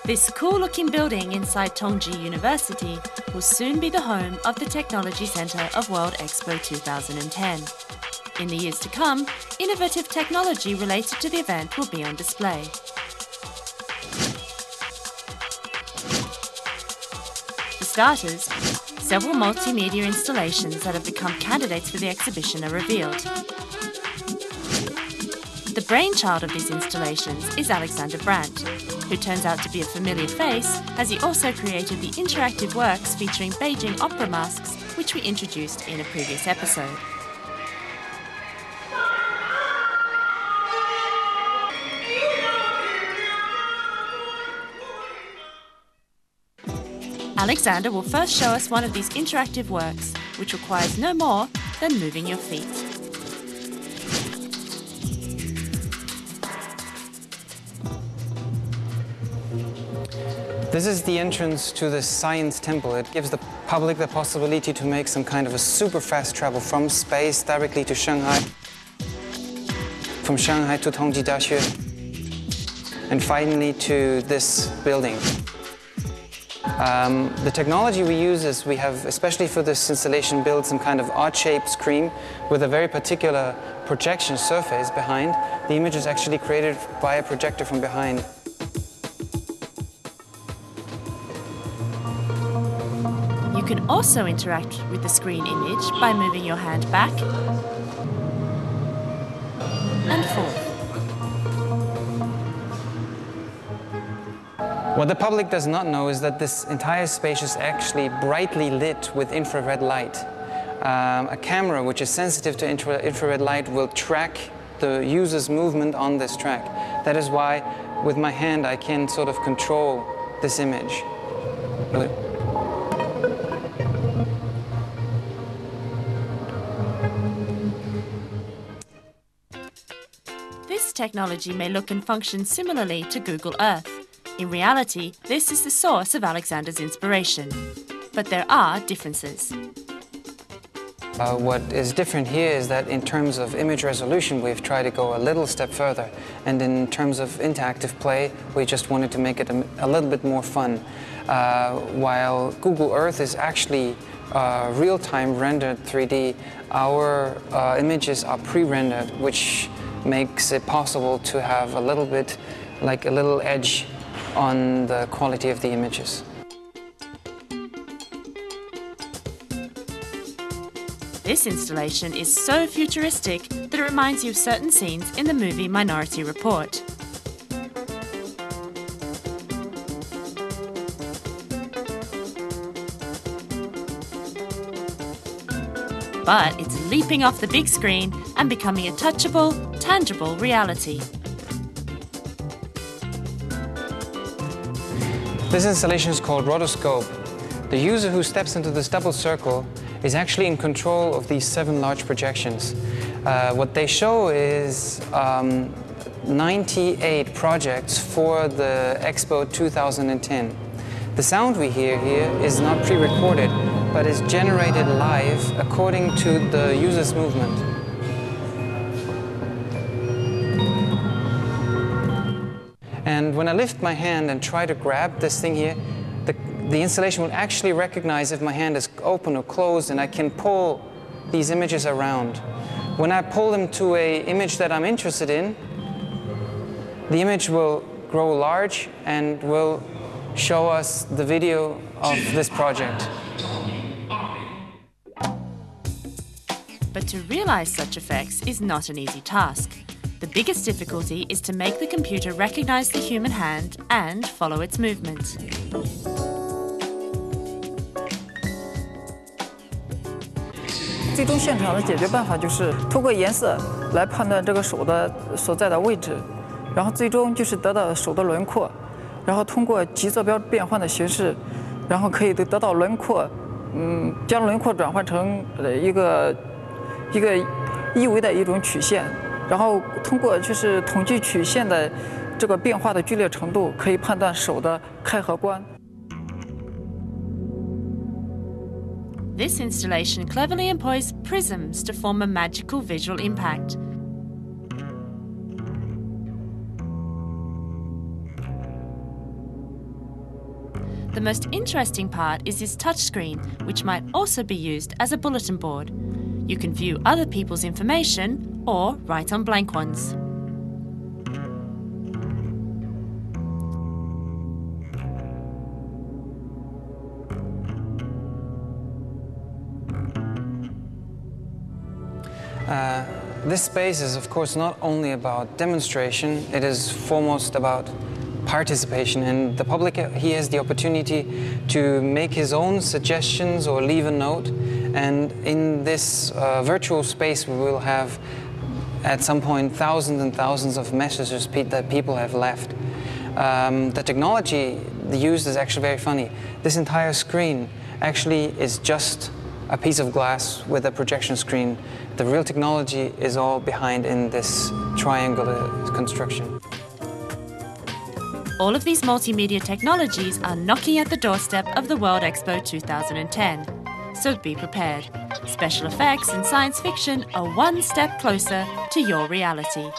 This cool-looking building inside Tongji University will soon be the home of the Technology Center of World Expo 2010. In the years to come, innovative technology related to the event will be on display. For starters, several multimedia installations that have become candidates for the exhibition are revealed. The brainchild of these installations is Alexander Brandt, who turns out to be a familiar face as he also created the interactive works featuring Beijing opera masks, which we introduced in a previous episode. Alexander will first show us one of these interactive works, which requires no more than moving your feet. This is the entrance to the Science Temple. It gives the public the possibility to make some kind of a super fast travel from space directly to Shanghai, from Shanghai to Tongji Daxue, and finally to this building. The technology we use is we have, especially for this installation, built some kind of odd-shaped screen with a very particular projection surface behind. The image is actually created by a projector from behind. You can also interact with the screen image by moving your hand back and forth. What the public does not know is that this entire space is actually brightly lit with infrared light. A camera which is sensitive to infrared light will track the user's movement on this track. That is why with my hand I can sort of control this image. This technology may look and function similarly to Google Earth. In reality, this is the source of Alexander's inspiration. But there are differences. What is different here is that in terms of image resolution, we've tried to go a little step further. And in terms of interactive play, we just wanted to make it a little bit more fun. While Google Earth is actually real-time rendered 3D, our images are pre-rendered, which makes it possible to have a little bit, like a little edge on the quality of the images. This installation is so futuristic that it reminds you of certain scenes in the movie Minority Report. But it's leaping off the big screen and becoming a touchable, tangible reality. This installation is called rotoscope. The user who steps into this double circle is actually in control of these 7 large projections. What they show is 98 projects for the Expo 2010. The sound we hear here is not pre-recorded, but is generated live according to the user's movement. And when I lift my hand and try to grab this thing here, the installation will actually recognize if my hand is open or closed, and I can pull these images around. When I pull them to an image that I'm interested in, the image will grow large and will show us the video of this project. But to realize such effects is not an easy task. The biggest difficulty is to make the computer recognize the human hand and follow its movement. "最终现场的解决办法就是通过颜色来判断这个手的所在的位置，然后最终就是得到手的轮廓，然后通过极坐标变换的形式，然后可以得到轮廓，将轮廓转换成一个一维的一种曲线。然后通过就是统计曲线的这个变化的剧烈程度，可以判断手的开合关。This installation cleverly employs prisms to form a magical visual impact. The most interesting part is this touchscreen, which might also be used as a bulletin board. You can view other people's information or write on blank ones. This space is, of course, not only about demonstration, it is foremost about participation, and the public, he has the opportunity to make his own suggestions or leave a note, and in this virtual space we will have at some point thousands and thousands of messages that people have left. The technology used is actually very funny. This entire screen actually is just a piece of glass with a projection screen. The real technology is all behind in this triangular construction. All of these multimedia technologies are knocking at the doorstep of the World Expo 2010. So be prepared. Special effects and science fiction are one step closer to your reality.